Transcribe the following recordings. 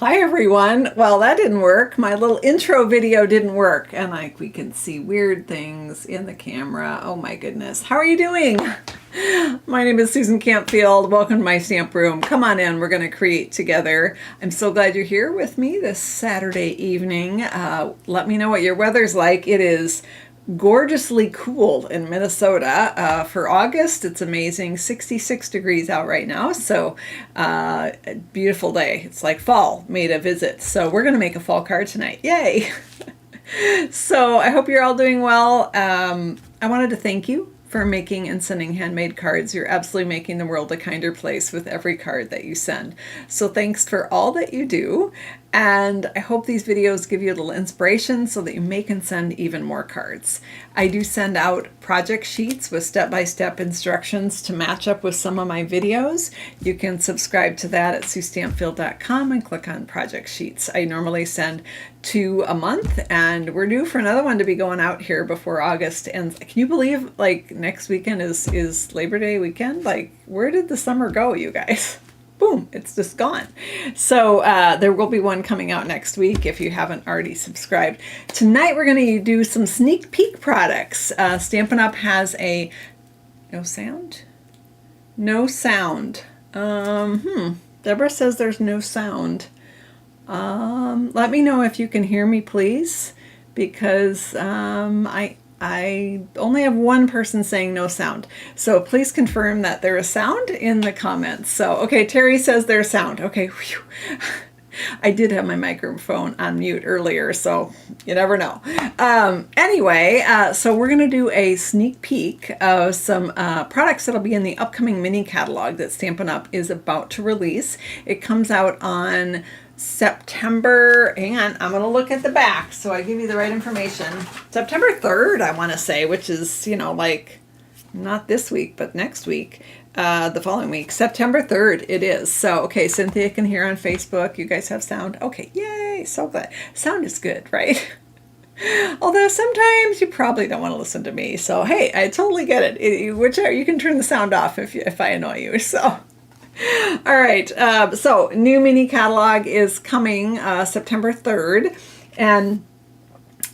Hi everyone. Well, that didn't work. My little intro video didn't work, and we can see weird things in the camera. Oh my goodness. How are you doing? My name is Susan Campfield. Welcome to my stamp room. Come on in. We're going to create together. I'm so glad you're here with me this Saturday evening. Let me know what your weather's like. It is gorgeously cool in Minnesota. For August, it's amazing. 66 degrees out right now. So a beautiful day. It's like fall made a visit. So we're going to make a fall card tonight. Yay! So I hope you're all doing well. I wanted to thank you for making and sending handmade cards. You're absolutely making the world a kinder place with every card that you send. So thanks for all that you do. And I hope these videos give you a little inspiration so that you make and send even more cards. I do send out project sheets with step-by-step instructions to match up with some of my videos. You can subscribe to that at suestampfield.com and click on project sheets. I normally send 2 a month, and we're due for another one to be going out here before August. And can you believe, like, next weekend is Labor Day weekend? Like, where did the summer go, you guys? Boom, it's just gone. So there will be one coming out next week if you haven't already subscribed. Tonight we're going to do some sneak peek products. Stampin' Up! Has a no sound? No sound. Deborah says there's no sound. Let me know if you can hear me, please, because I only have one person saying no sound. So please confirm that there is sound in the comments. So, okay, Terry says there's sound. Okay, whew. I did have my microphone on mute earlier, so you never know. Anyway, so we're going to do a sneak peek of some products that'll be in the upcoming mini catalog that Stampin' Up! Is about to release. It comes out on September, hang on, I'm going to look at the back so I give you the right information. September 3rd, I want to say, which is, you know, like not this week, but next week, the following week. September 3rd it is. So, okay, Cynthia can hear on Facebook. You guys have sound? Okay, yay, so good. Sound is good, right? Although sometimes you probably don't want to listen to me. So, hey, I totally get it. Whichever, you can turn the sound off if I annoy you. So, all right, so new mini catalog is coming September 3rd, and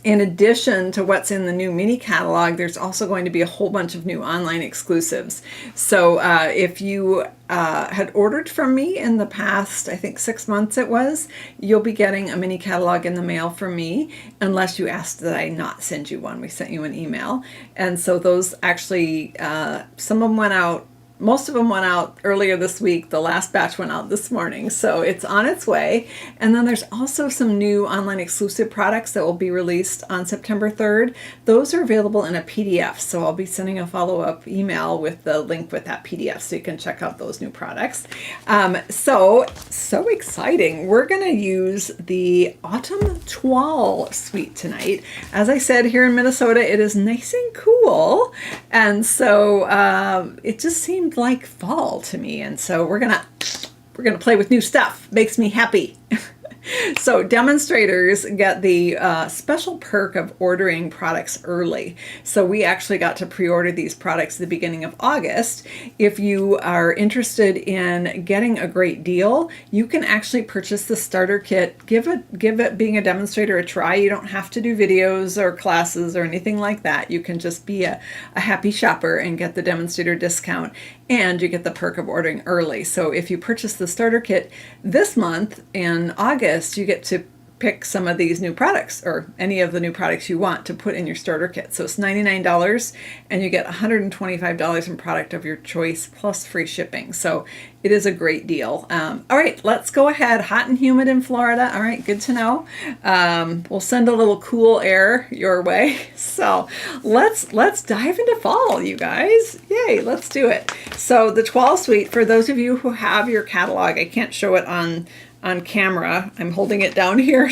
in addition to what's in the new mini catalog, there's also going to be a whole bunch of new online exclusives. So if you had ordered from me in the past, I think 6 months it was, you'll be getting a mini catalog in the mail from me, unless you asked that I not send you one. We sent you an email. And so those actually, some of them went out. Most of them went out earlier this week. The last batch went out this morning, so it's on its way. And then there's also some new online exclusive products that will be released on September 3rd. Those are available in a PDF, so I'll be sending a follow-up email with the link with that PDF so you can check out those new products. So exciting. We're going to use the Autumn Toile suite tonight. As I said, here in Minnesota, it is nice and cool, and so it just seemed like fall to me, and so we're gonna play with new stuff. Makes me happy. So demonstrators get the special perk of ordering products early. So we actually got to pre-order these products at the beginning of August. If you are interested in getting a great deal, you can actually purchase the starter kit. Give it being a demonstrator a try. You don't have to do videos or classes or anything like that. You can just be a happy shopper and get the demonstrator discount, and you get the perk of ordering early. So if you purchase the starter kit this month in August, you get to pick some of these new products, or any of the new products you want to put in your starter kit. So it's $99, and you get $125 in product of your choice plus free shipping. So it is a great deal. All right, let's go ahead. Hot and humid in Florida. All right, good to know. We'll send a little cool air your way. So let's dive into fall, you guys. Yay, let's do it. So the Toile suite, for those of you who have your catalog, I can't show it on camera. I'm holding it down here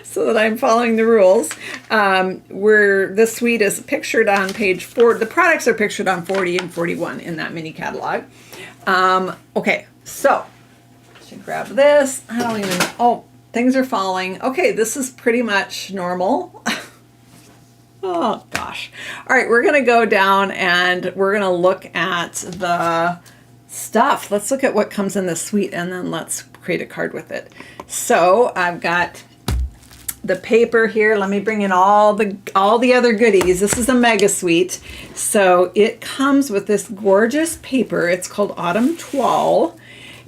so that I'm following the rules. This suite is pictured on page 4. The products are pictured on 40 and 41 in that mini catalog. Okay, so I should grab this. I don't even, oh, things are falling. Okay, this is pretty much normal. Oh gosh. All right, we're gonna go down and we're gonna look at the stuff. Let's look at what comes in the suite and then let's create a card with it. So I've got the paper here. Let me bring in all the other goodies. This is a mega suite. So it comes with this gorgeous paper. It's called Autumn Toile,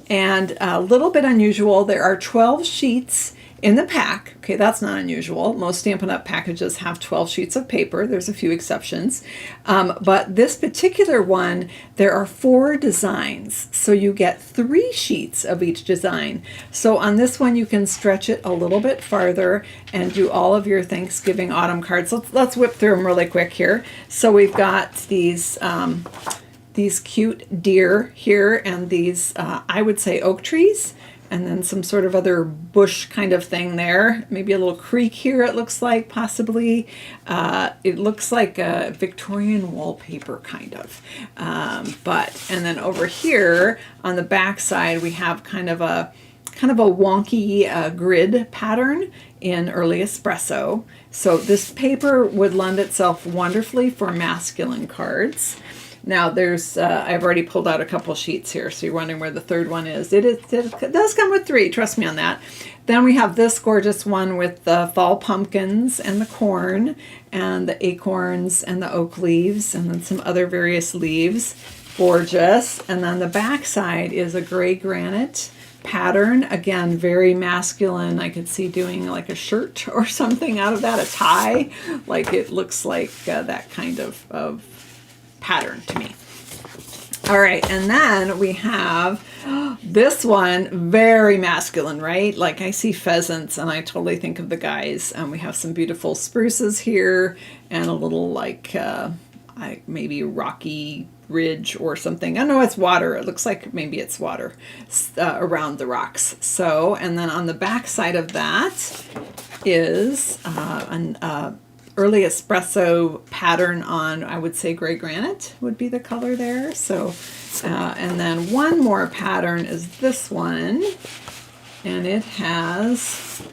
and a little bit unusual. There are 12 sheets in the pack. Okay, that's not unusual. Most Stampin' Up! Packages have 12 sheets of paper. There's a few exceptions. But this particular one, there are 4 designs. So you get 3 sheets of each design. So on this one, you can stretch it a little bit farther and do all of your Thanksgiving autumn cards. Let's whip through them really quick here. So we've got these cute deer here and these, I would say, oak trees. And then some sort of other bush kind of thing there. Maybe a little creek here, it looks like, possibly. It looks like a Victorian wallpaper, kind of. And then over here on the back side, we have kind of a wonky grid pattern in early espresso. So this paper would lend itself wonderfully for masculine cards. Now there's, I've already pulled out a couple sheets here, so you're wondering where the third one is. It does come with 3, trust me on that. Then we have this gorgeous one with the fall pumpkins and the corn and the acorns and the oak leaves and then some other various leaves. Gorgeous. And then the back side is a gray granite pattern. Again, very masculine. I could see doing like a shirt or something out of that, a tie. Like it looks like that kind of pattern to me. All right, and then we have this one, very masculine, right? Like I see pheasants and I totally think of the guys. We have some beautiful spruces here and a little like maybe rocky ridge or something. I know it's water. It looks like maybe it's water around the rocks. So, and then on the back side of that is an early espresso pattern on, I would say, gray granite would be the color there. So, and then one more pattern is this one, and it has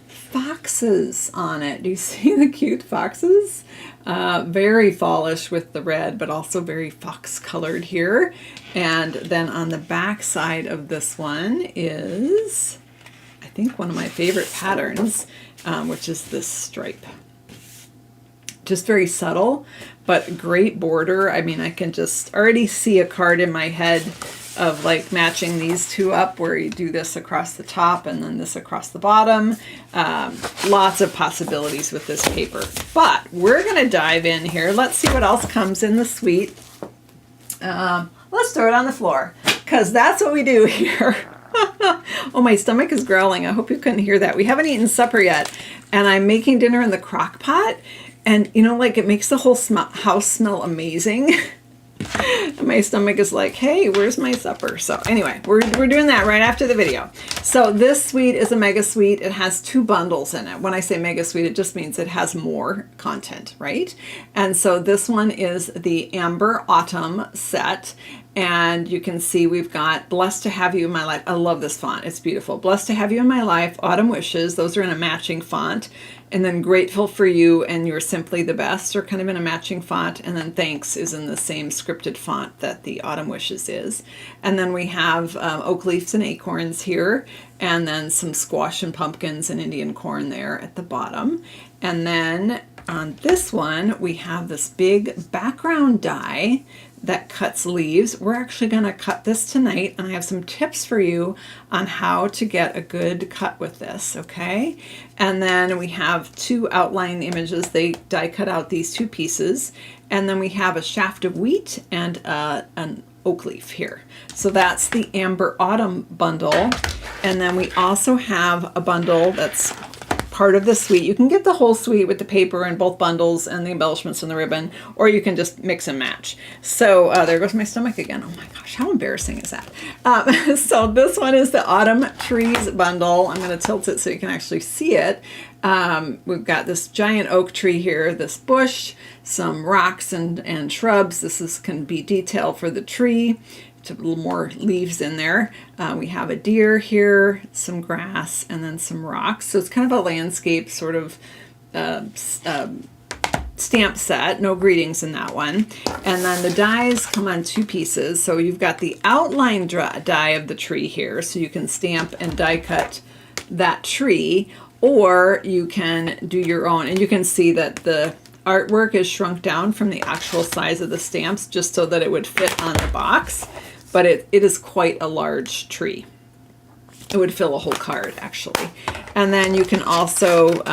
foxes on it. Do you see the cute foxes? Very fallish with the red, but also very fox colored here. And then on the back side of this one is, I think, one of my favorite patterns, which is this stripe. Just very subtle, but great border. I mean, I can just already see a card in my head of like matching these two up where you do this across the top and then this across the bottom. Lots of possibilities with this paper. But we're going to dive in here. Let's see what else comes in the suite. Let's throw it on the floor because that's what we do here. Oh, my stomach is growling. I hope you couldn't hear that. We haven't eaten supper yet, and I'm making dinner in the crock pot. And, you know, like it makes the whole house smell amazing. And my stomach is like, hey, where's my supper? So anyway, we're doing that right after the video. So this suite is a mega suite. It has 2 bundles in it. When I say mega suite, it just means it has more content, right? And so this one is the Amber Autumn set. And you can see we've got Blessed to Have You in My Life. I love this font. It's beautiful. Blessed to Have You in My Life, Autumn Wishes. Those are in a matching font. And then Grateful for You and You're Simply the Best are kind of in a matching font. And then Thanks is in the same scripted font that the Autumn Wishes is. And then we have oak leaves and acorns here. And then some squash and pumpkins and Indian corn there at the bottom. And then on this one, we have this big background die that cuts leaves. We're actually going to cut this tonight, and I have some tips for you on how to get a good cut with this, okay? And then we have 2 outline images. They die cut out these 2 pieces, and then we have a shaft of wheat and an oak leaf here. So that's the Amber Autumn bundle. And then we also have a bundle that's part of the suite. You can get the whole suite with the paper and both bundles and the embellishments and the ribbon, or you can just mix and match. So there goes my stomach again. Oh my gosh, how embarrassing is that? So this one is the Autumn Trees bundle. I'm going to tilt it so you can actually see it. We've got this giant oak tree here, this bush, some rocks and shrubs. This can be detail for the tree. A little more leaves in there. We have a deer here, some grass, and then some rocks. So it's kind of a landscape sort of stamp set, no greetings in that one. And then the dies come on 2 pieces. So you've got the outline die of the tree here, so you can stamp and die cut that tree, or you can do your own. And you can see that the artwork is shrunk down from the actual size of the stamps just so that it would fit on the box, but it is quite a large tree. It would fill a whole card, actually. And then you can also,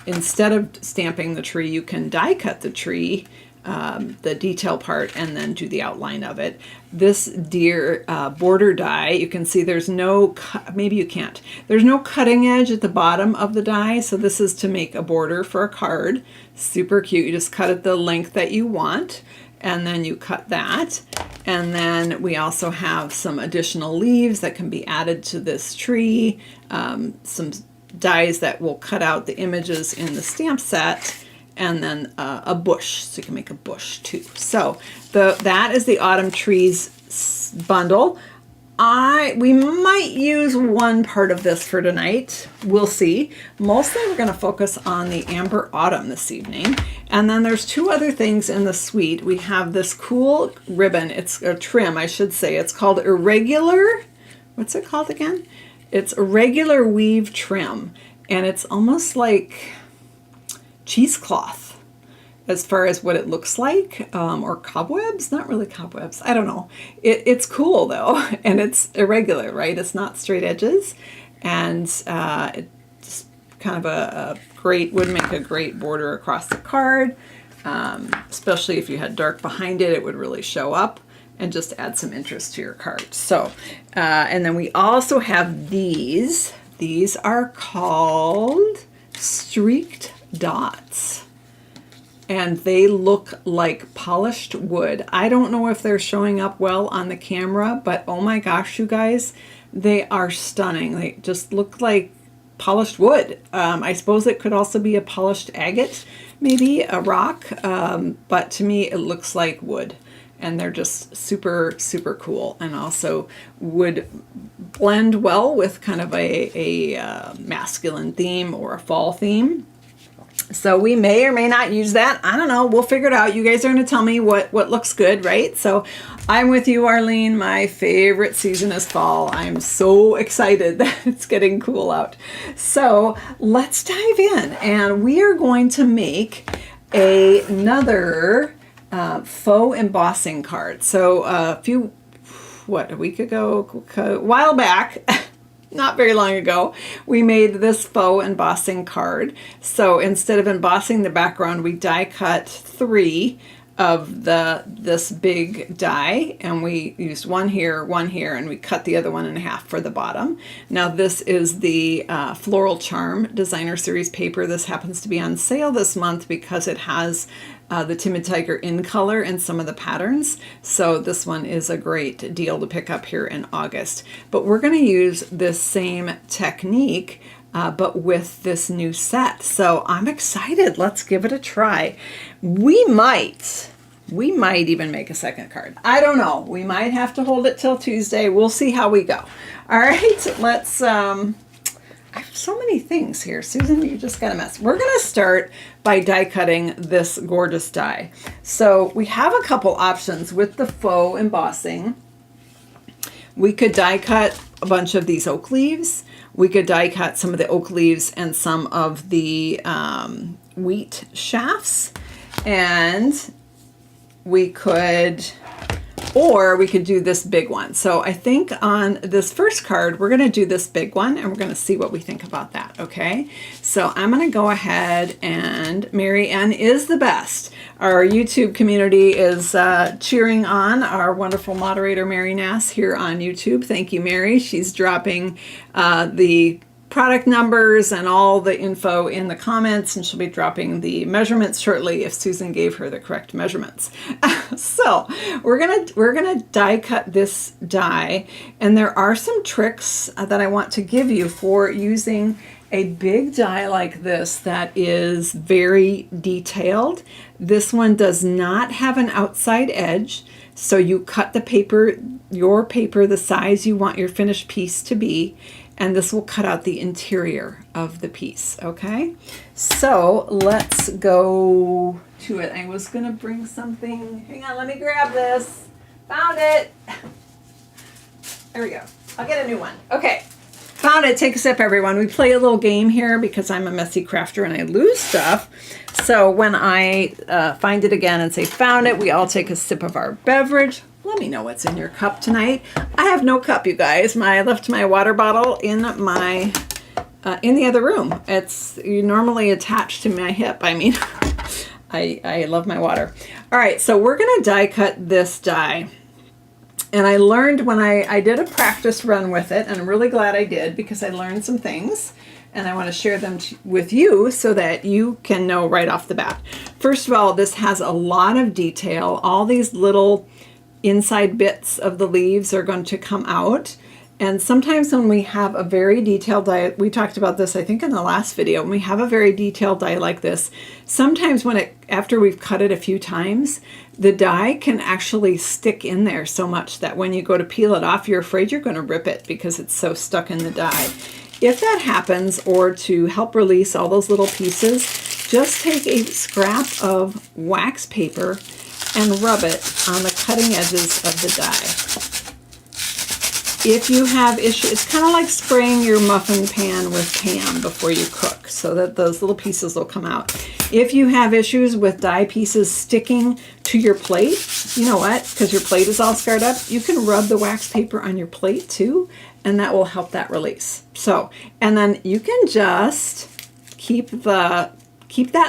instead of stamping the tree, you can die cut the tree, the detail part, and then do the outline of it. This deer border die, you can see there's no, maybe you can't, there's no cutting edge at the bottom of the die, so this is to make a border for a card. Super cute. You just cut it the length that you want, and then you cut that. And then we also have some additional leaves that can be added to this tree, some dies that will cut out the images in the stamp set, and then a bush, so you can make a bush too. So that is the Autumn Trees bundle. We might use one part of this for tonight. We'll see. Mostly we're going to focus on the Amber Autumn this evening. And then there's 2 other things in the suite. We have this cool ribbon. It's a trim, I should say. It's called Irregular. What's it called again? It's Irregular Weave Trim. And it's almost like cheesecloth as far as what it looks like, or cobwebs. Not really cobwebs, I don't know. It's cool though, and it's irregular, right? It's not straight edges, and it's kind of would make a great border across the card, especially if you had dark behind it. It would really show up and just add some interest to your card. So and then we also have these are called streaked dots, and they look like polished wood. I don't know if they're showing up well on the camera, but oh my gosh, you guys, they are stunning. They just look like polished wood. I suppose it could also be a polished agate, maybe a rock, but to me it looks like wood, and they're just super, super cool, and also would blend well with kind of a masculine theme or a fall theme. So we may or may not use that. I don't know. We'll figure it out. You guys are going to tell me what looks good, right? So I'm with you, Arlene. My favorite season is fall. I'm so excited that it's getting cool out. So let's dive in, and we are going to make another faux embossing card. So a week ago, a while back, not very long ago, we made this faux embossing card. So instead of embossing the background, we die cut 3 of this big die, and we used one here, and we cut the other one in half for the bottom. Now this is the Floral Charm Designer Series paper. This happens to be on sale this month because it has the Timid Tiger in color in some of the patterns. So this one is a great deal to pick up here in August. But we're going to use this same technique but with this new set. So I'm excited. Let's give it a try. We might even make a second card. I don't know. We might have to hold it till Tuesday. We'll see how we go. All right, let's, I have so many things here. Susan, you just got a mess. We're going to start by die cutting this gorgeous die. So we have a couple options with the faux embossing. We could die cut a bunch of these oak leaves. We could die cut some of the oak leaves and some of the wheat shafts. And we could, or we could do this big one. So I think on this first card, we're going to do this big one, and we're going to see what we think about that, okay? So I'm going to go ahead, and Mary Ann is the best. Our YouTube community is cheering on our wonderful moderator, Mary Nass, here on YouTube. Thank you, Mary. She's dropping the product numbers and all the info in the comments, and she'll be dropping the measurements shortly if Susan gave her the correct measurements. So we're gonna die cut this die, and there are some tricks that I want to give you for using a big die like this that is very detailed. This one does not have an outside edge, So you cut the paper, your paper, the size you want your finished piece to be, and this will cut out the interior of the piece, okay? So let's go to it. I was gonna bring something. Hang on, let me grab this. Found it. There we go. I'll get a new one. Okay. Found it. Take a sip, everyone. We play a little game here because I'm a messy crafter and I lose stuff. So when I find it again and say found it, we all take a sip of our beverage. Let me know what's in your cup tonight. I have no cup, you guys. I left my water bottle in my in the other room. It's normally attached to my hip. I mean, I love my water. All right, so we're gonna die cut this die. And I learned when I did a practice run with it, and I'm really glad I did because I learned some things, and I want to share them with you so that you can know right off the bat. First of all, this has a lot of detail. All these little inside bits of the leaves are going to come out. And sometimes when we have a very detailed die, we talked about this, I think, in the last video, when we have a very detailed die like this, sometimes after we've cut it a few times, the die can actually stick in there so much that when you go to peel it off, you're afraid you're going to rip it because it's so stuck in the die. If that happens, or to help release all those little pieces, just take a scrap of wax paper and rub it on the cutting edges of the die. If you have issues, it's kind of like spraying your muffin pan with Pam before you cook so that those little pieces will come out. If you have issues with die pieces sticking to your plate, you know what? Because your plate is all scarred up, you can rub the wax paper on your plate too, and that will help that release. So, and then you can just keep that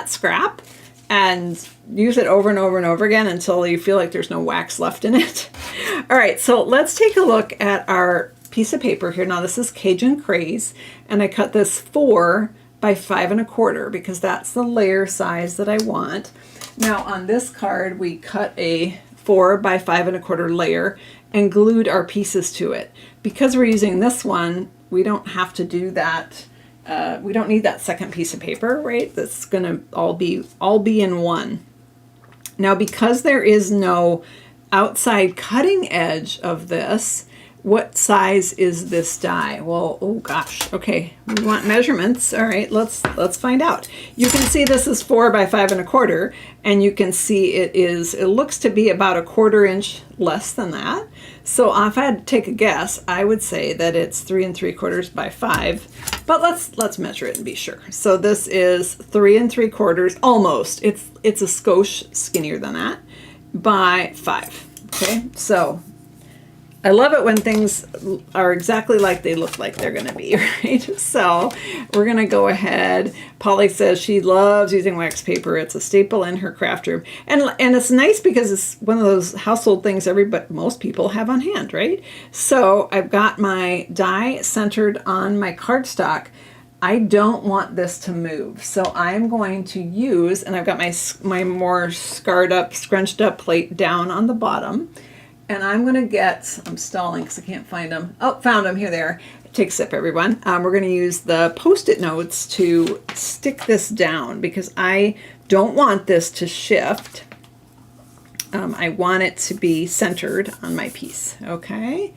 scrap and use it over and over and over again until you feel like there's no wax left in it. All right, so let's take a look at our piece of paper here. Now this is Cajun Craze, and I cut this 4 by 5 1/4 because that's the layer size that I want. Now on this card, we cut a 4 by 5 1/4 layer and glued our pieces to it. Because we're using this one, we don't have to do that. We don't need that second piece of paper, right? That's gonna all be in one. Now, because there is no outside cutting edge of this, what size is this die? Well, oh gosh, okay, we want measurements. All right, let's find out. You can see this is 4 by 5 1/4, and you can see it looks to be about 1/4 inch less than that. So if I had to take a guess, I would say that it's 3 3/4 by 5, but let's measure it and be sure. So this is 3 3/4, almost. It's a skosh skinnier than that, by 5. Okay, so I love it when things are exactly like they look like they're going to be, right? So we're going to go ahead. Polly says she loves using wax paper. It's a staple in her craft room. And it's nice because it's one of those household things most people have on hand, right? So I've got my die centered on my cardstock. I don't want this to move. So I'm going to use, and I've got my more scarred up, scrunched up plate down on the bottom. And I'm going to I'm stalling because I can't find them. Oh, found them. Here they are. Take a sip, everyone. We're going to use the Post-it notes to stick this down because I don't want this to shift. I want it to be centered on my piece. Okay.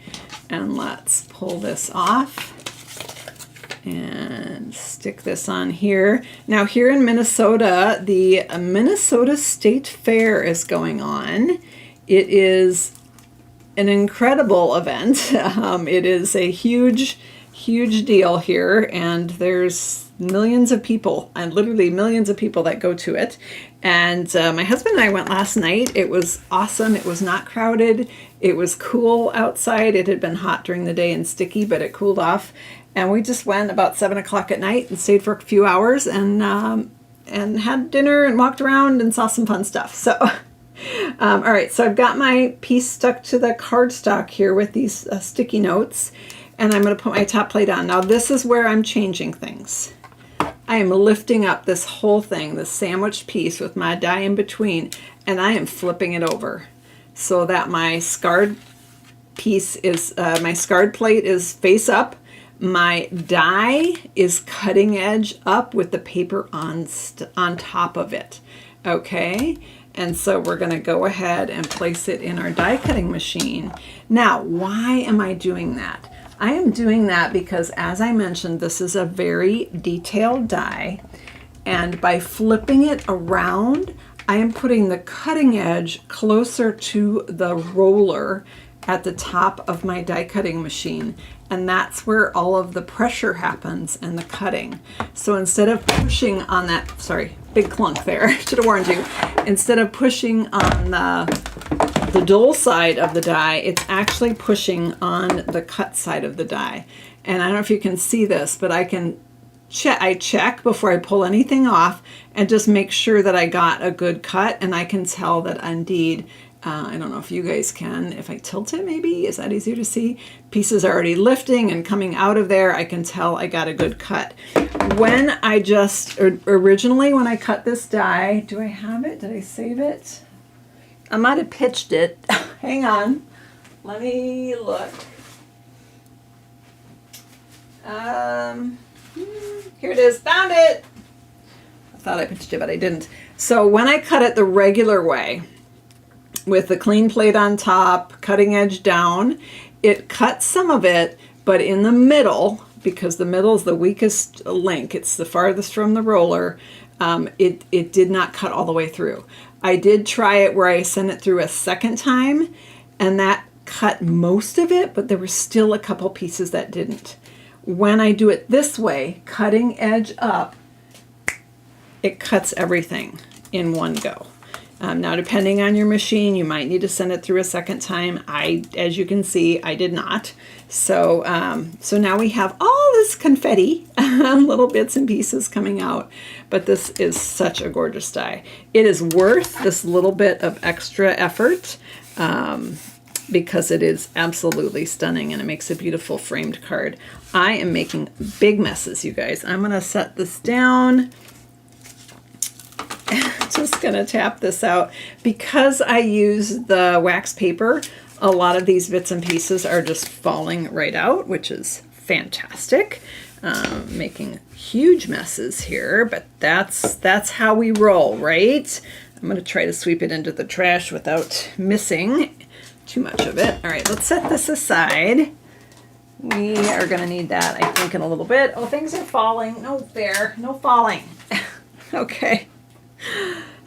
And let's pull this off and stick this on here. Now here in Minnesota, the Minnesota State Fair is going on. It is an incredible event. It is a huge deal here, and there's millions of people, and literally millions of people that go to it. And my husband and I went last night. It was awesome. It was not crowded. It was cool outside. It had been hot during the day and sticky, but it cooled off. And we just went about 7 o'clock at night and stayed for a few hours and had dinner and walked around and saw some fun stuff. So all right, so I've got my piece stuck to the cardstock here with these sticky notes, and I'm going to put my top plate on. Now this is where I'm changing things. I am lifting up this whole thing, this sandwiched piece with my die in between, and I am flipping it over so that my scarred piece is, my scarred plate is face up. My die is cutting edge up with the paper on top of it. Okay. And so we're going to go ahead and place it in our die cutting machine. Now, why am I doing that? I am doing that because, as I mentioned, this is a very detailed die. And by flipping it around, I am putting the cutting edge closer to the roller at the top of my die cutting machine. And that's where all of the pressure happens and the cutting. So instead of pushing on that, sorry, big clunk there, should have warned you. Instead of pushing on the dull side of the die, it's actually pushing on the cut side of the die. And I don't know if you can see this, but I check before I pull anything off and just make sure that I got a good cut, and I can tell that indeed, I don't know if you guys can, if I tilt it maybe, is that easier to see? Pieces are already lifting and coming out of there. I can tell I got a good cut. When I originally when I cut this die, do I have it? Did I save it? I might have pitched it. Hang on. Let me look. Here it is. Found it. I thought I pitched it, but I didn't. So when I cut it the regular way, with the clean plate on top, cutting edge down, it cuts some of it, but in the middle, because the middle is the weakest link, it's the farthest from the roller, it did not cut all the way through. I did try it where I sent it through a second time, and that cut most of it, but there were still a couple pieces that didn't. When I do it this way, cutting edge up, it cuts everything in one go. Now, depending on your machine, you might need to send it through a second time. As you can see, I did not. So, so now we have all this confetti, little bits and pieces coming out. But this is such a gorgeous die. It is worth this little bit of extra effort because it is absolutely stunning, and it makes a beautiful framed card. I am making big messes, you guys. I'm going to set this down. Just gonna tap this out. Because I use the wax paper, a lot of these bits and pieces are just falling right out, which is fantastic. Making huge messes here, but that's how we roll, right? I'm gonna try to sweep it into the trash without missing too much of it. All right, let's set this aside. We are gonna need that, I think, in a little bit. Oh, things are falling. No fair, no falling. Okay.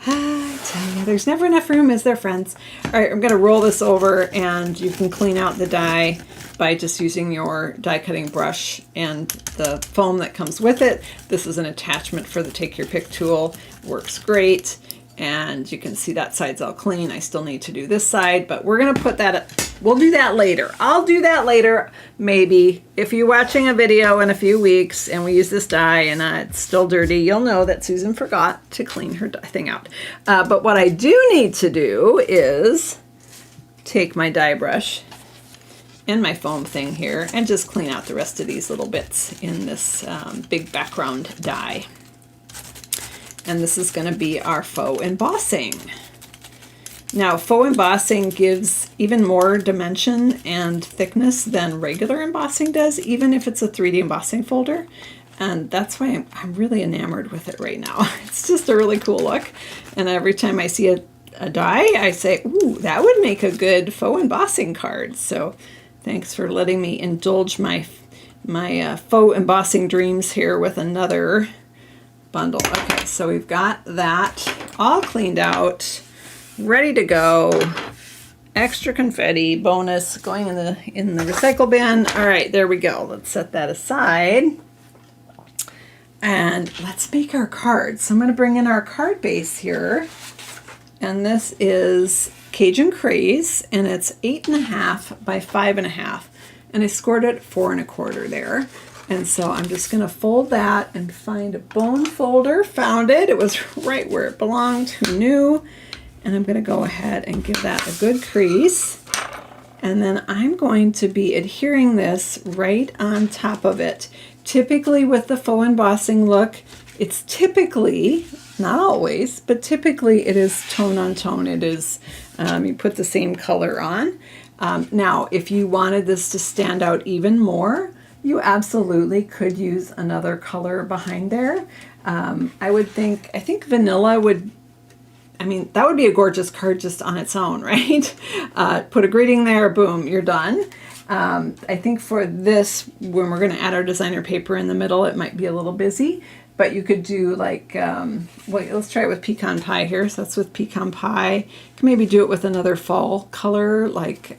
I tell you, there's never enough room, is there, friends? All right, I'm going to roll this over, and you can clean out the die by just using your die cutting brush and the foam that comes with it. This is an attachment for the Take Your Pick tool. Works great. And you can see that side's all clean. I still need to do this side, but we're going to put that, we'll do that later. I'll do that later, maybe. If you're watching a video in a few weeks and we use this die and it's still dirty, you'll know that Susan forgot to clean her thing out. But what I do need to do is take my die brush and my foam thing here and just clean out the rest of these little bits in this big background die. And this is going to be our faux embossing. Now, faux embossing gives even more dimension and thickness than regular embossing does, even if it's a 3D embossing folder. And that's why I'm really enamored with it right now. It's just a really cool look. And every time I see a die, I say, ooh, that would make a good faux embossing card. So thanks for letting me indulge my faux embossing dreams here with another bundle. Okay, so we've got that all cleaned out, ready to go. Extra confetti bonus going in the recycle bin. All right, there we go. Let's set that aside. And let's make our cards. So I'm going to bring in our card base here. And this is Cajun Craze, and it's 8.5 by 5.5. And I scored it 4 1/4 there. And so I'm just going to fold that and find a bone folder. Found it. It was right where it belonged. Who knew? And I'm going to go ahead and give that a good crease. And then I'm going to be adhering this right on top of it. Typically with the faux embossing look, it's typically, not always, but typically it is tone on tone. It is, you put the same color on. Now, if you wanted this to stand out even more, you absolutely could use another color behind there. I think vanilla would I mean, that would be a gorgeous card just on its own, right? Put a greeting there, boom, you're done. I think for this, when we're going to add our designer paper in the middle, it might be a little busy, but you could do like, well, let's try it with pecan pie here. So that's with pecan pie. You can maybe do it with another fall color like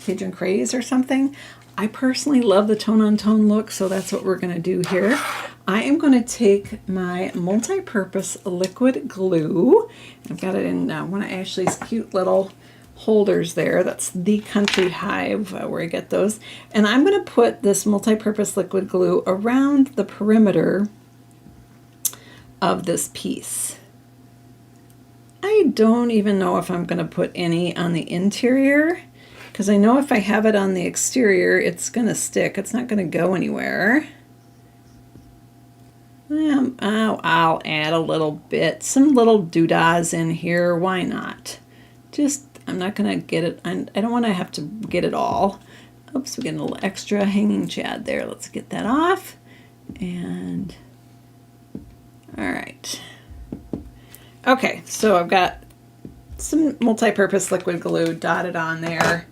Cajun Craze or something. I personally love the tone-on-tone look, so that's what we're going to do here. I am going to take my multi-purpose liquid glue. I've got it in one of Ashley's cute little holders there. That's the Country Hive where I get those. And I'm going to put this multi-purpose liquid glue around the perimeter of this piece. I don't even know if I'm going to put any on the interior, because I know if I have it on the exterior, it's going to stick. It's not going to go anywhere. I'll add a little bit, some little doodahs in here. Why not? Just, I'm not going to get it. I don't want to have to get it all. Oops, we get a little extra hanging chad there. Let's get that off. And, all right. Okay, so I've got some multi-purpose liquid glue dotted on there.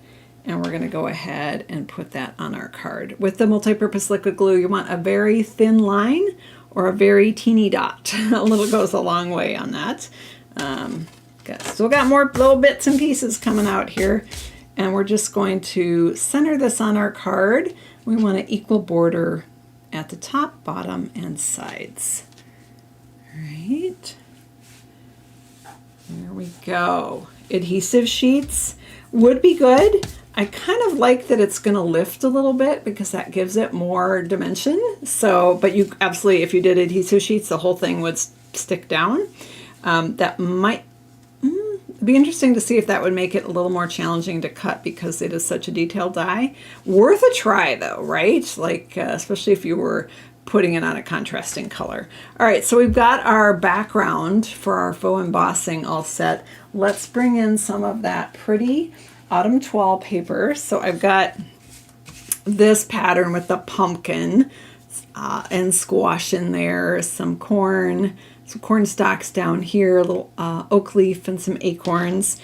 And we're going to go ahead and put that on our card. With the multi-purpose liquid glue, you want a very thin line or a very teeny dot. A little goes a long way on that. Still got more little bits and pieces coming out here. And we're just going to center this on our card. We want an equal border at the top, bottom, and sides. All right. There we go. Adhesive sheets would be good. I kind of like that it's going to lift a little bit because that gives it more dimension. So, but you absolutely, if you did adhesive sheets, the whole thing would stick down. That might be interesting to see if that would make it a little more challenging to cut because it is such a detailed die. Worth a try though, right? Like, especially if you were putting it on a contrasting color. All right, so we've got our background for our faux embossing all set. Let's bring in some of that pretty Autumn Toile paper. So I've got this pattern with the pumpkin and squash in there, some corn stalks down here, a little oak leaf and some acorns.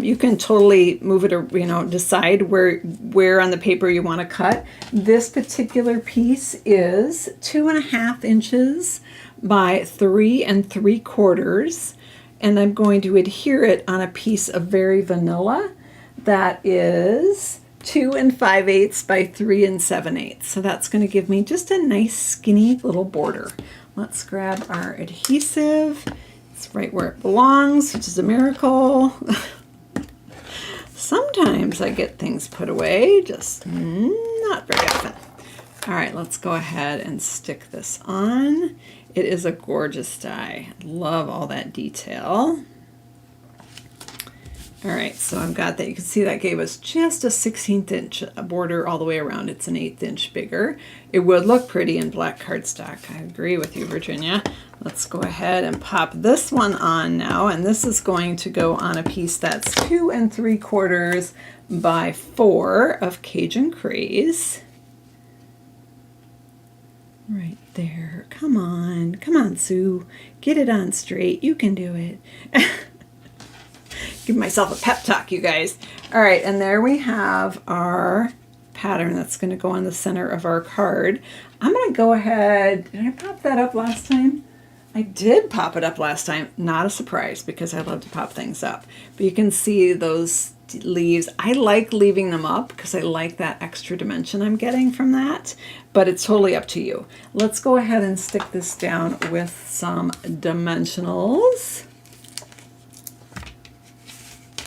You can totally move it, or decide where on the paper you want to cut. This particular piece is 2.5 inches by 3 3/4, and I'm going to adhere it on a piece of very vanilla that is 2 5/8 by 3 7/8. So that's going to give me just a nice skinny little border. Let's grab our adhesive. It's right where it belongs, which is a miracle. Sometimes I get things put away, just not very often. All right, let's go ahead and stick this on. It is a gorgeous die. I love all that detail. All right, so I've got that. You can see that gave us just a 1/16 inch border all the way around. It's an 1/8 inch bigger. It would look pretty in black cardstock. I agree with you, Virginia. Let's go ahead and pop this one on now, and this is going to go on a piece that's 2 3/4 by 4 of Cajun Craze. Right there. Come on, Sue. Get it on straight. You can do it. Give myself a pep talk, you guys. All right, and there we have our pattern that's going to go on the center of our card. I'm going to go ahead. Did I pop that up last time? I did pop it up last time. Not a surprise because I love to pop things up. But you can see those leaves. I like leaving them up because I like that extra dimension I'm getting from that. But it's totally up to you. Let's go ahead and stick this down with some dimensionals.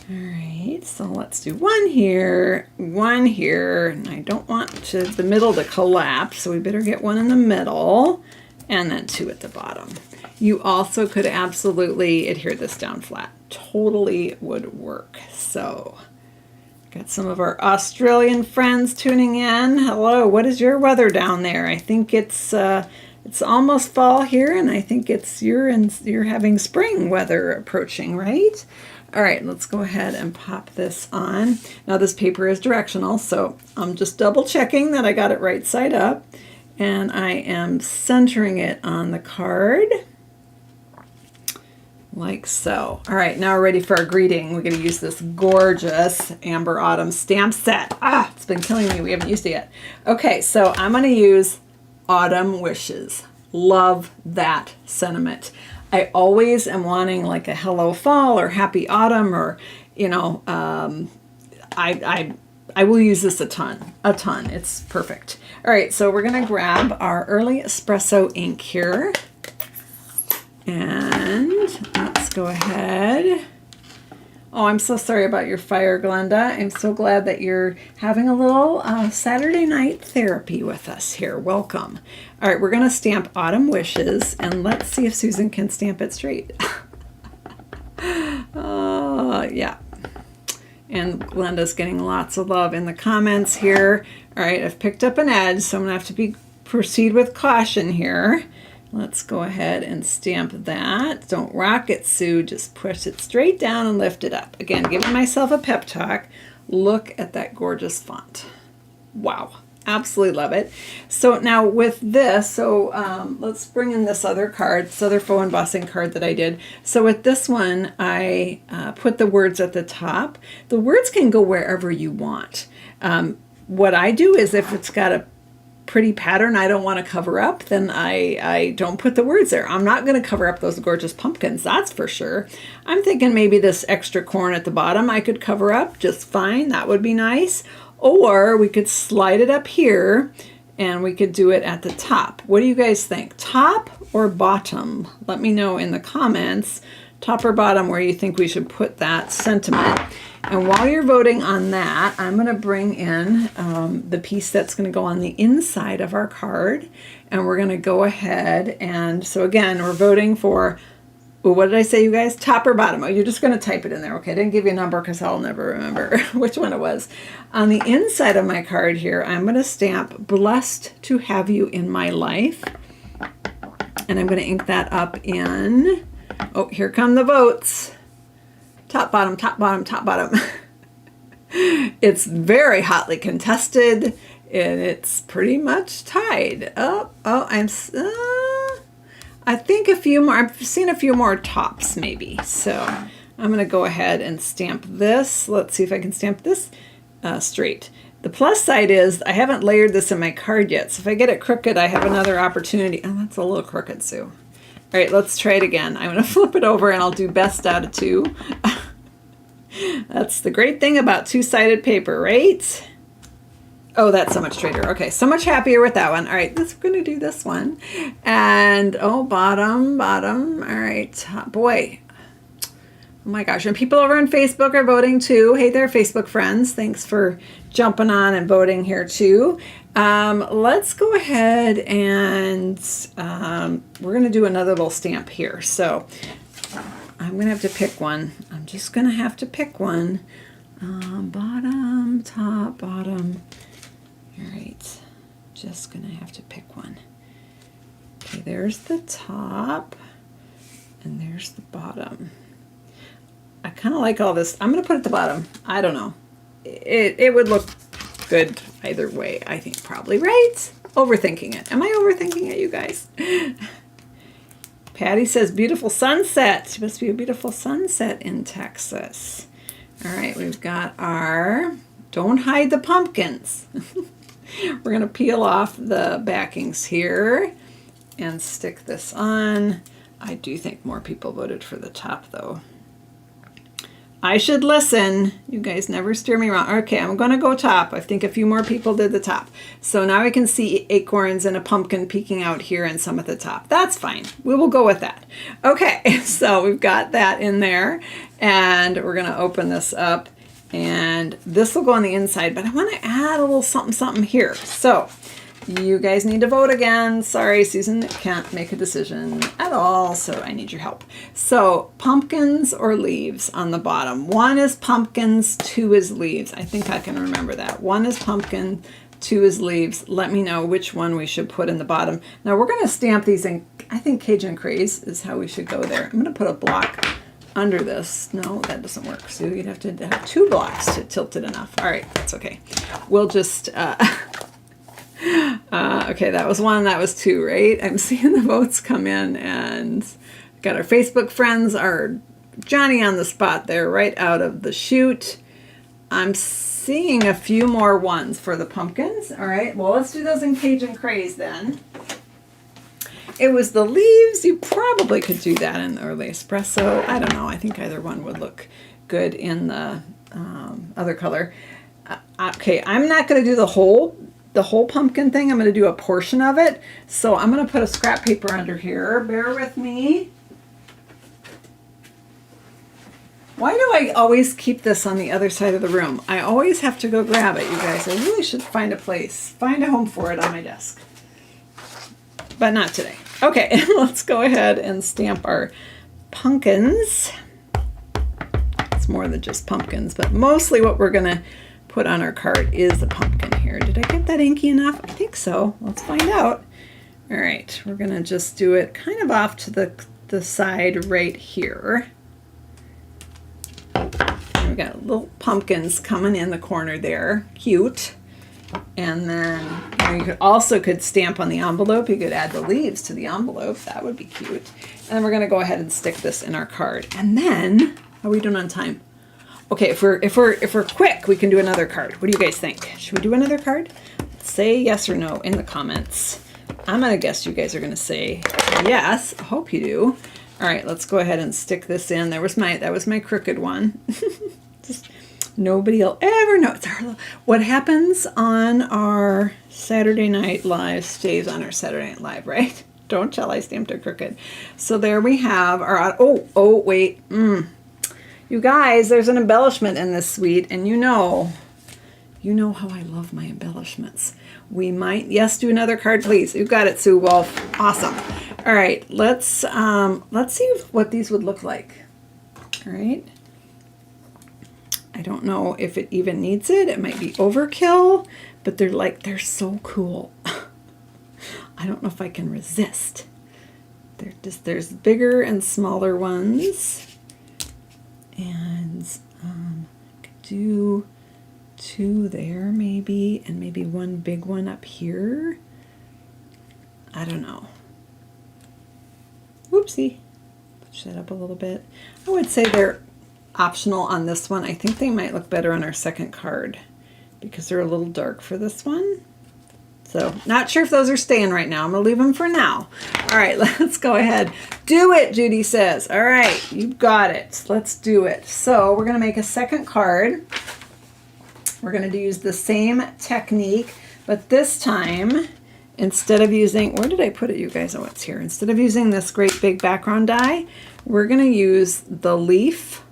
All right, so let's do one here, and I don't want the middle to collapse, so we better get one in the middle, and then 2 at the bottom. You also could absolutely adhere this down flat. Totally would work. So, got some of our Australian friends tuning in. Hello, what is your weather down there? I think it's almost fall here, and I think you're having spring weather approaching, right? All right, let's go ahead and pop this on. Now this paper is directional, so I'm just double checking that I got it right side up. And I am centering it on the card like so. All right, now we're ready for our greeting. We're going to use this gorgeous Amber Autumn stamp set. Ah, it's been killing me. We haven't used it yet. Okay, so I'm going to use Autumn Wishes. Love that sentiment. I always am wanting like a hello fall or happy autumn, or, you know, I will use this a ton. It's perfect. All right, so we're going to grab our Early Espresso ink here. And let's go ahead. Oh, I'm so sorry about your fire, Glenda. I'm so glad that you're having a little Saturday night therapy with us here. Welcome. All right, we're going to stamp Autumn Wishes, and let's see if Susan can stamp it straight. Yeah. And Glenda's getting lots of love in the comments here. All right, I've picked up an edge, so I'm going to have to proceed with caution here. Let's go ahead and stamp that. Don't rock it, Sue. Just push it straight down and lift it up. Again, giving myself a pep talk. Look at that gorgeous font. Wow. Absolutely love it. So now with this, let's bring in this other card, this other faux embossing card that I did. So with this one, I put the words at the top. The words can go wherever you want. What I do is if it's got a pretty pattern I don't want to cover up, then I don't put the words there. I'm not going to cover up those gorgeous pumpkins, that's for sure. I'm thinking maybe this extra corn at the bottom I could cover up just fine. That would be nice. Or we could slide it up here and we could do it at the top. What do you guys think? Top or bottom? Let me know in the comments, top or bottom, where you think we should put that sentiment. And while you're voting on that, I'm going to bring in the piece that's going to go on the inside of our card. And we're going to go ahead and, so again, we're voting for, well, what did I say, you guys? Top or bottom? Oh, you're just going to type it in there. Okay, I didn't give you a number because I'll never remember which one it was. On the inside of my card here, I'm going to stamp "Blessed to have you in my life." And I'm going to ink that up in, oh, here come the votes. Top, bottom, top, bottom, top, bottom. It's very hotly contested, and it's pretty much tied. I think a few more, I've seen a few more tops maybe. So I'm going to go ahead and stamp this. Let's see if I can stamp this straight. The plus side is I haven't layered this in my card yet. So if I get it crooked, I have another opportunity. Oh, that's a little crooked, Sue. All right, let's try it again. I'm going to flip it over and I'll do best out of two. That's the great thing about two-sided paper, right? Oh, that's so much straighter. Okay, so much happier with that one. All right, we're going to do this one. And, oh, bottom. All right, top. Boy. Oh, my gosh. And people over on Facebook are voting, too. Hey there, Facebook friends. Thanks for jumping on and voting here, too. Let's go ahead and we're going to do another little stamp here. So I'm going to have to pick one. I'm just going to have to pick one. Bottom, top, bottom. All right. Just going to have to pick one. Okay, there's the top and there's the bottom. I kind of like all this. I'm going to put it at the bottom. I don't know. It would look good either way, I think, probably, right? Overthinking it. Am I overthinking it, you guys? Patty says, beautiful sunset. It must be a beautiful sunset in Texas. All right, we've got our, don't hide the pumpkins. We're going to peel off the backings here and stick this on. I do think more people voted for the top, though. I should listen. You guys never steer me wrong. Okay, I'm going to go top. I think a few more people did the top. So now I can see acorns and a pumpkin peeking out here and some at the top. That's fine. We will go with that. Okay, so we've got that in there. And we're going to open this up. And this will go on the inside. But I want to add a little something here. So you guys need to vote again. Sorry, Susan can't make a decision at all, so I need your help. So pumpkins or leaves on the bottom. 1 is pumpkins, 2 is leaves. I think I can remember that. 1 is pumpkin, 2 is leaves. Let me know which one we should put in the bottom. Now we're going to stamp these in, I think Cajun Craze is how we should go there. I'm going to put a block under this. No, that doesn't work. So you'd have to have 2 blocks to tilt it enough. All right, that's okay. We'll just... okay, that was 1, that was 2, right? I'm seeing the votes come in, and Got our Facebook friends, our Johnny on the spot there, right out of the chute. I'm seeing a few more ones for the pumpkins. All right, well, let's do those in Cajun Craze then. It was the leaves. You probably could do that in the early espresso. I don't know. I think either one would look good in the other color. Okay, I'm not going to do the whole pumpkin thing. I'm going to do a portion of it. So I'm going to put a scrap paper under here. Bear with me. Why do I always keep this on the other side of the room? I always have to go grab it, you guys. I really should find a place, find a home for it on my desk. But not today. Okay, let's go ahead and stamp our pumpkins. It's more than just pumpkins, but mostly what we're gonna put on our card is the pumpkin here. Did I get that inky enough? I think so. Let's find out. All right, we're gonna just do it kind of off to the side right here. And we got little pumpkins coming in the corner there. Cute. And then you could stamp on the envelope. You could add the leaves to the envelope. That would be cute. And then we're going to go ahead and stick this in our card. And then, how are we doing on time? Okay, if we're quick, we can do another card. What do you guys think? Should we do another card? Say yes or no in the comments. I'm going to guess you guys are going to say yes. I hope you do. All right, let's go ahead and stick this in. That was my crooked one. Just nobody will ever know. What happens on our Saturday Night Live stays on our Saturday Night Live, right? Don't tell I stamped it crooked. So there we have our, oh, wait. You guys, there's an embellishment in this suite, and you know how I love my embellishments. We might, yes, do another card, please. You got it, Sue Wolf. Awesome. All right, let's see what these would look like. All right. I don't know if it even needs it. It might be overkill, but they're so cool. I don't know if I can resist. There's bigger and smaller ones, and could do 2 there maybe, and maybe 1 big one up here. I don't know. Whoopsie. Push that up a little bit. I would say they're optional on this one. I think they might look better on our second card because they're a little dark for this one. So not sure if those are staying right now. I'm gonna leave them for now. All right, let's go ahead. Do it, Judy says. All right, you've got it. Let's do it. So we're gonna make a second card. We're gonna use the same technique, but this time, instead of using, where did I put it, you guys? Oh, it's here. Instead of using this great big background die, we're gonna use the leaf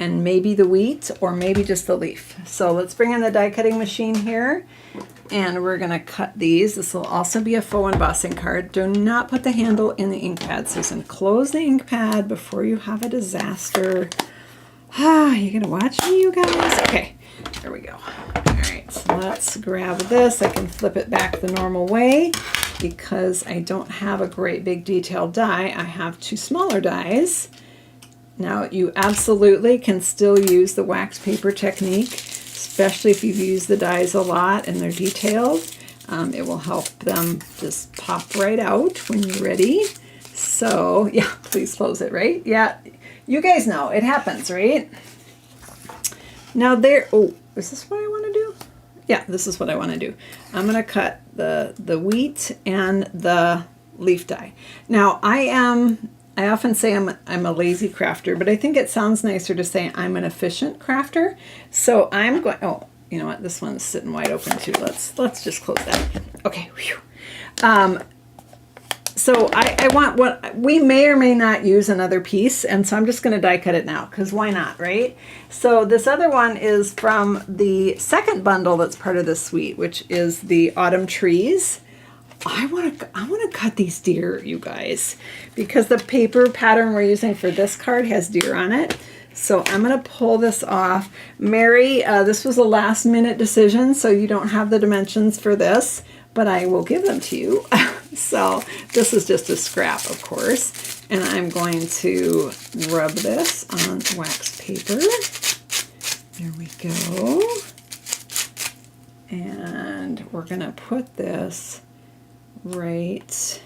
and maybe the wheat, or maybe just the leaf. So let's bring in the die cutting machine here, and we're gonna cut these. This will also be a faux embossing card. Do not put the handle in the ink pad, Susan. Close the ink pad before you have a disaster. You gonna watch me, you guys? Okay, there we go. All right, so let's grab this. I can flip it back the normal way because I don't have a great big detailed die. I have 2 smaller dies. Now, you absolutely can still use the wax paper technique, especially if you've used the dies a lot and they're detailed. It will help them just pop right out when you're ready. So, yeah, please close it, right? Yeah, you guys know, it happens, right? Now is this what I want to do? Yeah, this is what I want to do. I'm going to cut the wheat and the leaf die. Now, I often say I'm a lazy crafter, but I think it sounds nicer to say I'm an efficient crafter. So I'm going, oh, you know what? This one's sitting wide open too. Let's just close that. Okay. Whew. So I want we may or may not use another piece, and so I'm just going to die cut it now because why not, right? So this other one is from the second bundle that's part of this suite, which is the Autumn Trees. I want to cut these deer, you guys, because the paper pattern we're using for this card has deer on it. So I'm going to pull this off. Mary, this was a last minute decision, so you don't have the dimensions for this, but I will give them to you. So this is just a scrap, of course, and I'm going to rub this on wax paper. There we go. And we're going to put this right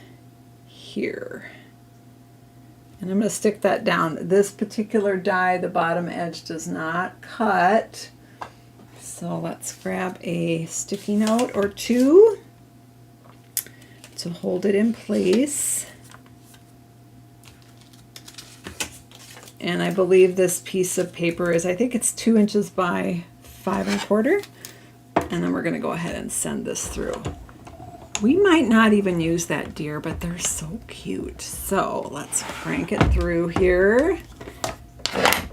here. And I'm going to stick that down. This particular die, the bottom edge does not cut. So let's grab a sticky note or two to hold it in place. And I believe this piece of paper is, I think it's 2 inches by 5 1/4. And then we're going to go ahead and send this through. We might not even use that deer, but they're so cute. So let's crank it through here.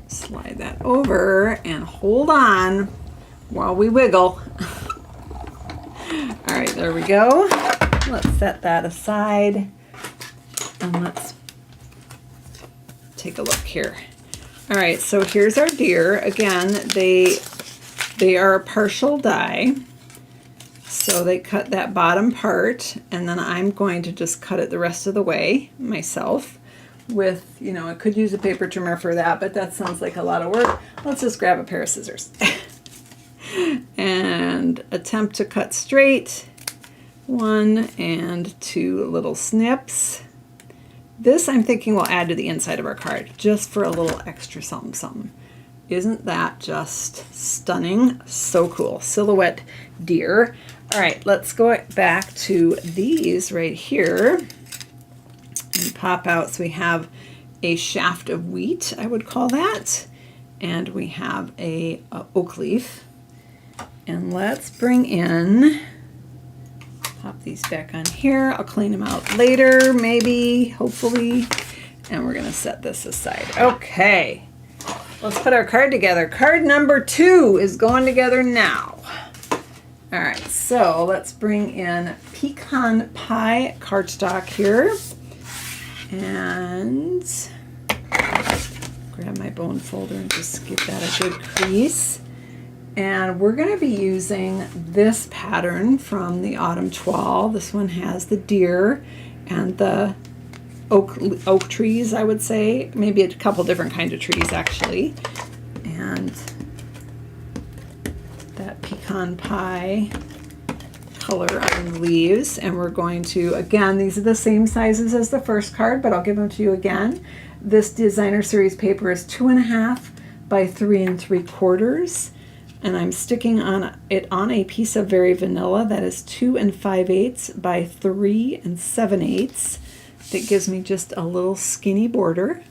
Slide that over and hold on while we wiggle. All right, there we go. Let's set that aside and let's take a look here. All right, so here's our deer. Again, they are a partial die. So they cut that bottom part, and then I'm going to just cut it the rest of the way myself with, you know, I could use a paper trimmer for that, but that sounds like a lot of work. Let's just grab a pair of scissors and attempt to cut straight. 1 and 2 little snips. This I'm thinking we'll add to the inside of our card just for a little extra something something. Isn't that just stunning? So cool. Silhouette deer. All right, let's go back to these right here and pop out. So we have a shaft of wheat, I would call that, and we have a oak leaf. And let's bring in, pop these back on here. I'll clean them out later, maybe, hopefully. And we're gonna set this aside. Okay, let's put our card together. Card number 2 is going together now. All right, so let's bring in pecan pie cardstock here. And grab my bone folder and just give that a good crease. And we're going to be using this pattern from the Autumn Toile. This one has the deer and the oak trees, I would say. Maybe a couple different kinds of trees, actually. And that pecan pie color on the leaves. And we're going to, again, these are the same sizes as the first card, but I'll give them to you again. This designer series paper is 2.5 by 3 3/4. And I'm sticking it on a piece of Very Vanilla that is 2 5/8 by 3 7/8. That gives me just a little skinny border.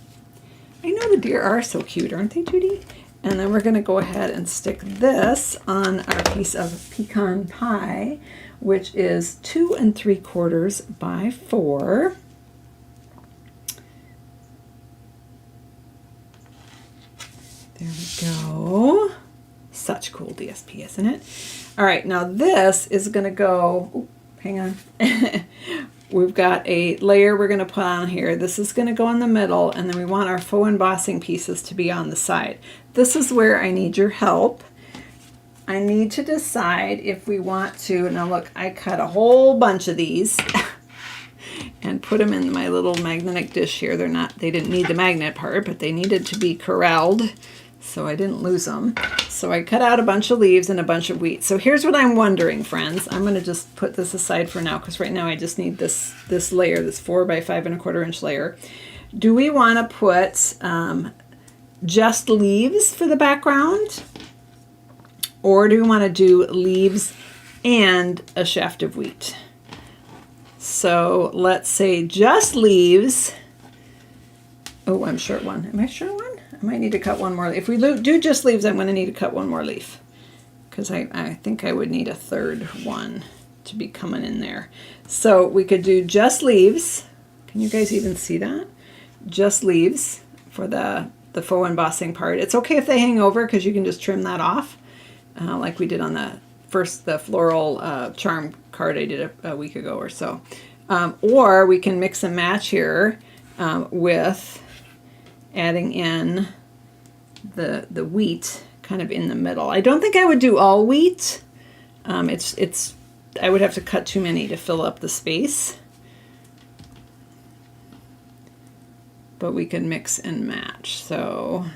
I know the deer are so cute, aren't they, Judy? And then we're going to go ahead and stick this on our piece of pecan pie, which is 2 3/4 by 4. There we go. Such cool DSP, isn't it? All right, now this is going to go, ooh, hang on. We've got a layer we're going to put on here. This is going to go in the middle, and then we want our faux embossing pieces to be on the side. This is where I need your help. I need to decide if we want to, now look, I cut a whole bunch of these and put them in my little magnetic dish here. They didn't need the magnet part, but they needed to be corralled, so I didn't lose them. So I cut out a bunch of leaves and a bunch of wheat. So here's what I'm wondering, friends. I'm going to just put this aside for now because right now I just need this layer, this 4 by 5 1/4 inch layer. Do we want to put just leaves for the background? Or do we want to do leaves and a shaft of wheat? So let's say just leaves. Oh, I'm short one. Am I short one? I might need to cut one more. If we do just leaves, I'm going to need to cut one more leaf because I think I would need a third one to be coming in there. So we could do just leaves. Can you guys even see that? Just leaves for the faux embossing part. It's okay if they hang over because you can just trim that off like we did on the floral charm card I did a week ago or so. Or we can mix and match here with adding in the wheat kind of in the middle. I don't think I would do all wheat. I would have to cut too many to fill up the space. But we can mix and match. So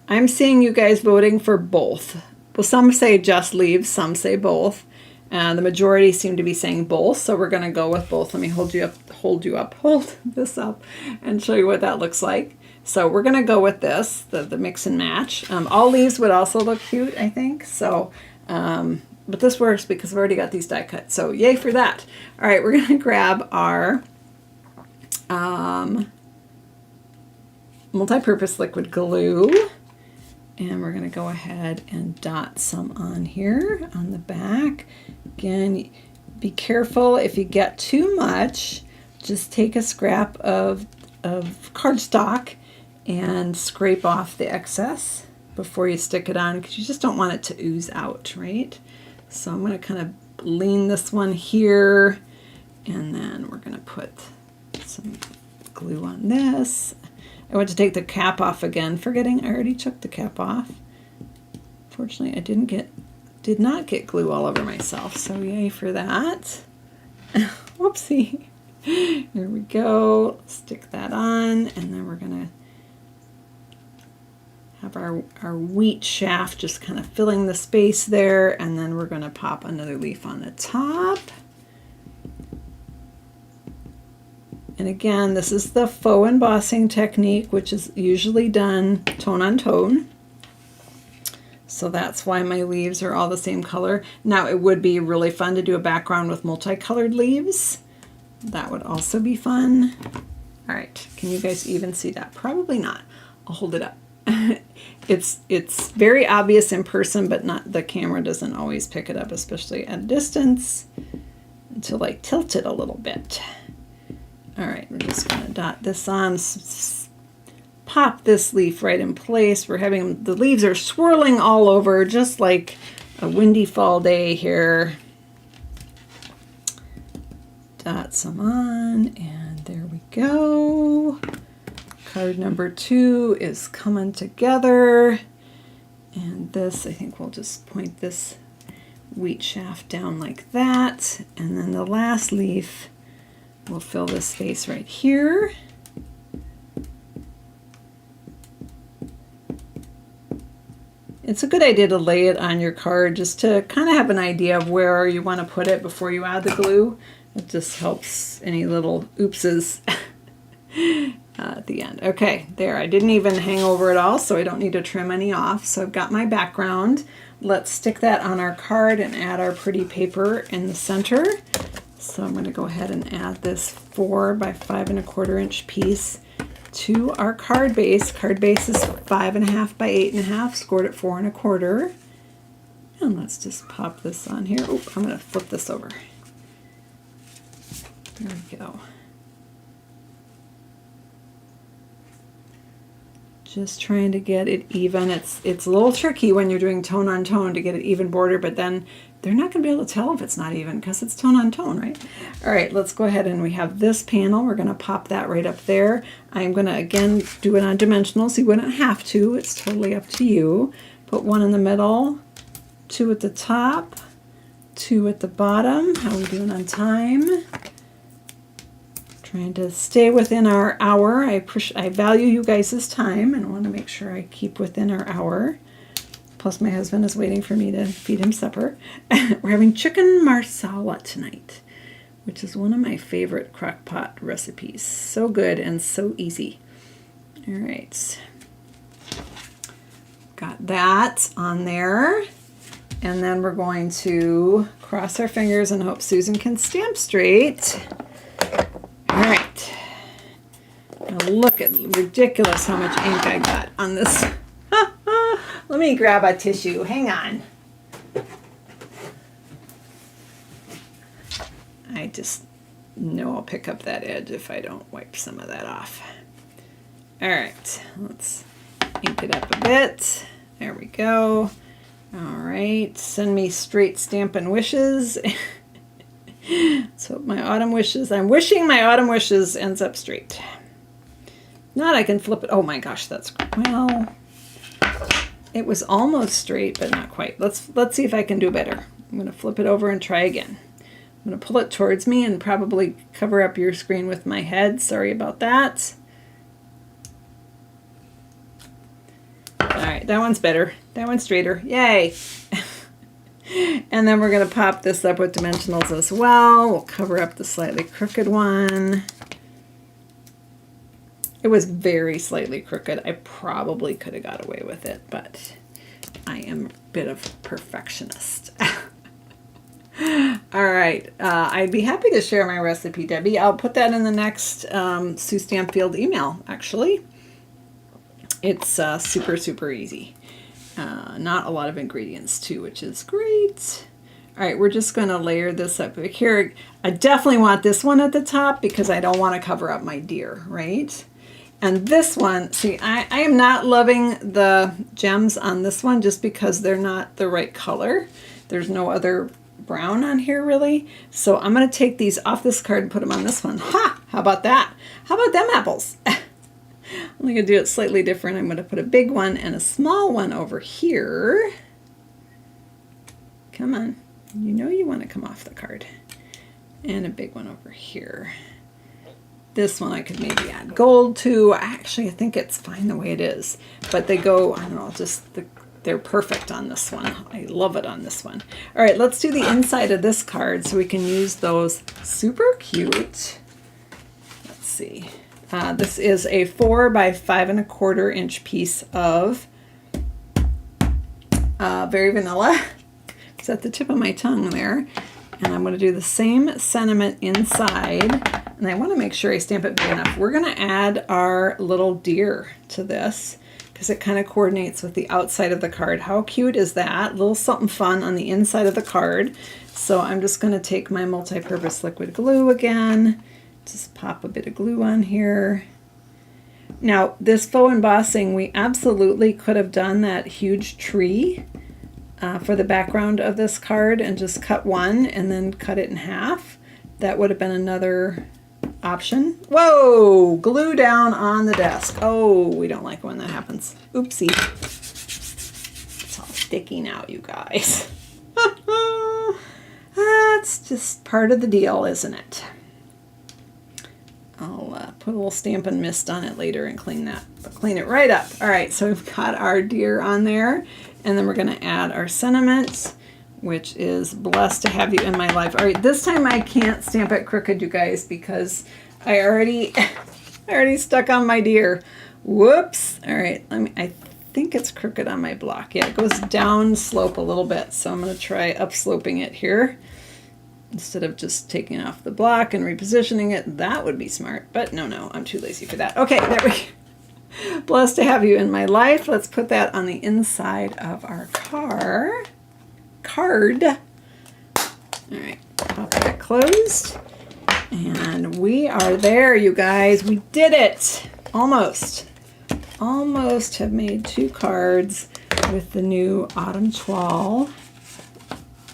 I'm seeing you guys voting for both. Well, some say just leaves, some say both. The majority seem to be saying both, so we're going to go with both. Let me hold this up and show you what that looks like. So we're going to go with this, the mix and match. All leaves would also look cute, I think. So, but this works because I've already got these die cut. So yay for that. All right, we're going to grab our multi-purpose liquid glue. And we're going to go ahead and dot some on here on the back. Again, be careful if you get too much. Just take a scrap of cardstock and scrape off the excess before you stick it on, because you just don't want it to ooze out, right? So I'm going to kind of lean this one here, and then we're going to put some glue on this. I went to take the cap off again, forgetting I already took the cap off. Fortunately, I did not get glue all over myself, so yay for that. Whoopsie. Here we go. Stick that on, and then we're gonna have our wheat shaft just kind of filling the space there, and then we're gonna pop another leaf on the top. And again, this is the faux embossing technique, which is usually done tone on tone. So that's why my leaves are all the same color. Now, it would be really fun to do a background with multicolored leaves. That would also be fun. All right, can you guys even see that? Probably not. I'll hold it up. It's very obvious in person, but the camera doesn't always pick it up, especially at a distance, until I tilt it a little bit. All right, we're just going to dot this on, pop this leaf right in place. We're having, the leaves are swirling all over, just like a windy fall day here. Dot some on, and there we go. Card number 2 is coming together. And this, I think we'll just point this wheat shaft down like that. And then the last leaf, we'll fill this space right here. It's a good idea to lay it on your card just to kind of have an idea of where you want to put it before you add the glue. It just helps any little oopses at the end. Okay, there. I didn't even hang over it all, so I don't need to trim any off. So I've got my background. Let's stick that on our card and add our pretty paper in the center. So I'm going to go ahead and add this 4 by 5 1/4 inch piece to our card base. Card base is 5 1/2 by 8 1/2, scored at 4 1/4. And let's just pop this on here. Oh, I'm going to flip this over. There we go. Just trying to get it even. It's a little tricky when you're doing tone on tone to get an even border, but then they're not going to be able to tell if it's not even because it's tone on tone, right? All right, let's go ahead, and we have this panel. We're going to pop that right up there. I'm going to, again, do it on dimensional, so you wouldn't have to. It's totally up to you. Put 1 in the middle, 2 at the top, 2 at the bottom. How are we doing on time? Trying to stay within our hour. I value you guys' time and want to make sure I keep within our hour. Plus my husband is waiting for me to feed him supper. We're having chicken marsala tonight, which is one of my favorite crock pot recipes. So good and so easy. All right. Got that on there. And then we're going to cross our fingers and hope Susan can stamp straight. All right. Now look at ridiculous how much ink I got on this. Let me grab a tissue. Hang on. I just know I'll pick up that edge if I don't wipe some of that off. All right. Let's ink it up a bit. There we go. All right. Send me straight Stampin' Wishes. So my autumn wishes, I'm wishing my autumn wishes ends up straight. Not I can flip it. Oh my gosh, that's, well, it was almost straight, but not quite. Let's see if I can do better. I'm going to flip it over and try again. I'm going to pull it towards me and probably cover up your screen with my head. Sorry about that. All right, that one's better. That one's straighter. Yay. And then we're going to pop this up with dimensionals as well. We'll cover up the slightly crooked one. It was very slightly crooked. I probably could have got away with it, but I am a bit of a perfectionist. All right, I'd be happy to share my recipe, Debbie. I'll put that in the next Sue Stampfield email, actually. It's super, super easy. Not a lot of ingredients, too, which is great. All right, we're just going to layer this up here. I definitely want this one at the top because I don't want to cover up my deer, right? And this one, see, I am not loving the gems on this one just because they're not the right color. There's no other brown on here really. So I'm going to take these off this card and put them on this one. Ha! How about that? How about them apples? I'm going to do it slightly different. I'm going to put a big one and a small one over here. Come on. You know you want to come off the card. And a big one over here. This one I could maybe add gold to. Actually, I think it's fine the way it is. But they go, I don't know, they're perfect on this one. I love it on this one. All right, let's do the inside of this card so we can use those. Super cute. Let's see. This is a 4 by 5 1/4 inch piece of Very Vanilla. It's at the tip of my tongue there. And I'm going to do the same sentiment inside. And I want to make sure I stamp it big enough. We're going to add our little deer to this because it kind of coordinates with the outside of the card. How cute is that? A little something fun on the inside of the card. So I'm just going to take my multi-purpose liquid glue again. Just pop a bit of glue on here. Now, this faux embossing, we absolutely could have done that huge tree for the background of this card and just cut one and then cut it in half. That would have been another option. Whoa! Glue down on the desk. Oh, we don't like when that happens. Oopsie. It's all sticky now, you guys. That's just part of the deal, isn't it? I'll put a little Stampin' Mist on it later and clean it right up. All right, so we've got our deer on there, and then we're going to add our sentiment, which is blessed to have you in my life. All right, this time I can't stamp it crooked, you guys, because I already stuck on my deer. Whoops. All right, I think it's crooked on my block. Yeah, it goes down slope a little bit, so I'm going to try upsloping it here. Instead of just taking off the block and repositioning it. That would be smart, but no, I'm too lazy for that. Okay, there we go. Blessed to have you in my life. Let's put that on the inside of our card. All right, pop that closed. And we are there, you guys. We did it. Almost have made 2 cards with the new Autumn Toile.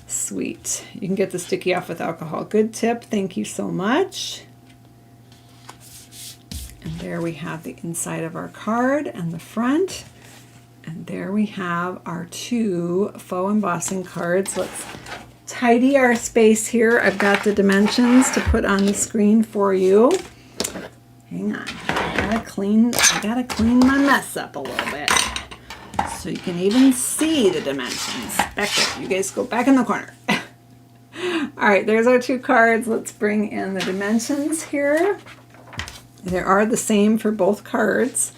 Sweet. You can get the sticky off with alcohol. Good tip. Thank you so much. And there we have the inside of our card and the front. And there we have our 2 faux embossing cards. Let's tidy our space here. I've got the dimensions to put on the screen for you. Hang on. I gotta clean my mess up a little bit. So you can even see the dimensions. Back there. You guys go back in the corner. All right, there's our 2 cards. Let's bring in the dimensions here. They are the same for both cards,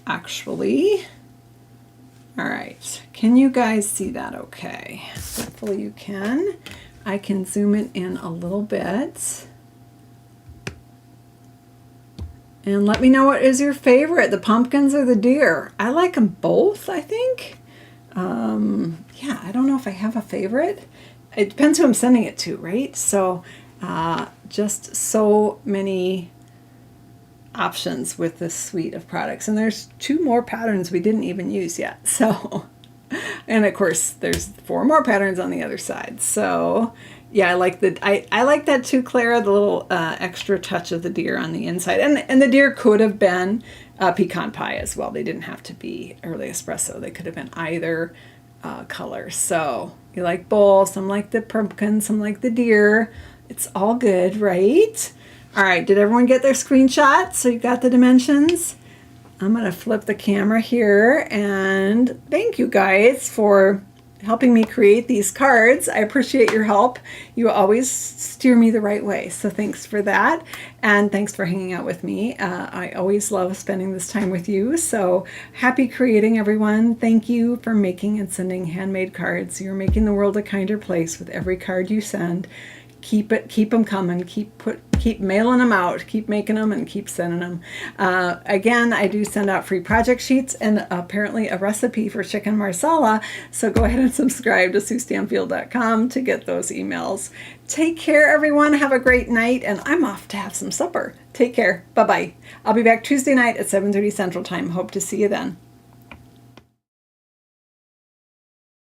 actually. All right, can you guys see that okay? Hopefully you can. I can zoom it in a little bit. And let me know what is your favorite, the pumpkins or the deer. I like them both, I think. Yeah, I don't know if I have a favorite. It depends who I'm sending it to, right? So just so many options with this suite of products. And there's 2 more patterns we didn't even use yet. So, and of course, there's 4 more patterns on the other side. So yeah, I like that too, Clara, the little extra touch of the deer on the inside. And the deer could have been pecan pie as well. They didn't have to be early espresso. They could have been either color. So you like both. Some like the pumpkin, some like the deer. It's all good, right? All right, did everyone get their screenshot? So you got the dimensions? I'm going to flip the camera here, and thank you guys for helping me create these cards. I appreciate your help. You always steer me the right way. So thanks for that. And thanks for hanging out with me. I always love spending this time with you. So happy creating, everyone. Thank you for making and sending handmade cards. You're making the world a kinder place with every card you send. Keep them coming. Keep mailing them out. Keep making them and keep sending them. Again, I do send out free project sheets and apparently a recipe for chicken marsala. So go ahead and subscribe to SueStanfield.com to get those emails. Take care, everyone. Have a great night, and I'm off to have some supper. Take care. Bye-bye. I'll be back Tuesday night at 7:30 Central Time. Hope to see you then.